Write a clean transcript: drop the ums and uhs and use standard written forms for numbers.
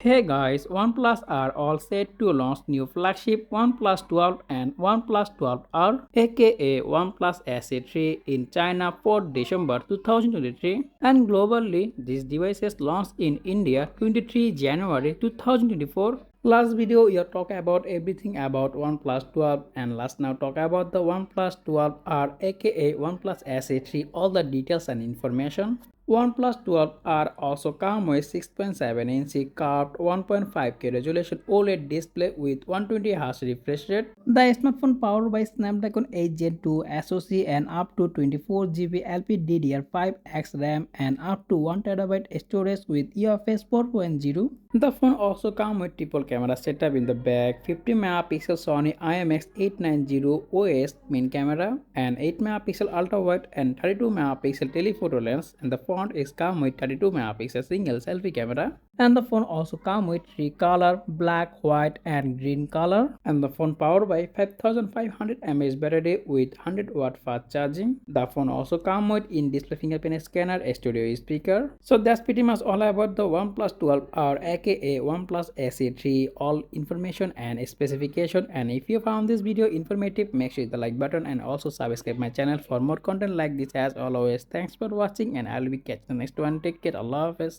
Hey guys, OnePlus are all set to launch new flagship OnePlus 12 and OnePlus 12R aka OnePlus SE3 in China for December 2023 and globally these devices launched in India 23 January 2024. Last video we talk about everything about OnePlus 12 and let's now talk about the OnePlus 12R aka OnePlus SE3, all the details and information. OnePlus 12R also comes with 6.7-inch curved 1.5K resolution OLED display with 120Hz refresh rate. The smartphone powered by Snapdragon 8 Gen 2 SoC and up to 24GB LPDDR5X RAM and up to 1TB storage with UFS 4.0. The phone also comes with triple camera setup in the back, 50MP Sony IMX890 OS main camera and 8MP ultra wide and 32MP telephoto lens, and the phone is come with 32MP single selfie camera. And the phone also comes with three color, black, white and green color, and the phone powered by 5500 mAh battery with 100 watt fast charging. The phone also comes with in-display fingerprint scanner, stereo speaker. So that's pretty much all about the OnePlus 12R aka OnePlus SE3, all information and specification. And if you found this video informative, make sure hit the like button and also subscribe my channel for more content like this. As always, thanks for watching and I'll be catching the next one. Take care. Allah Hafiz.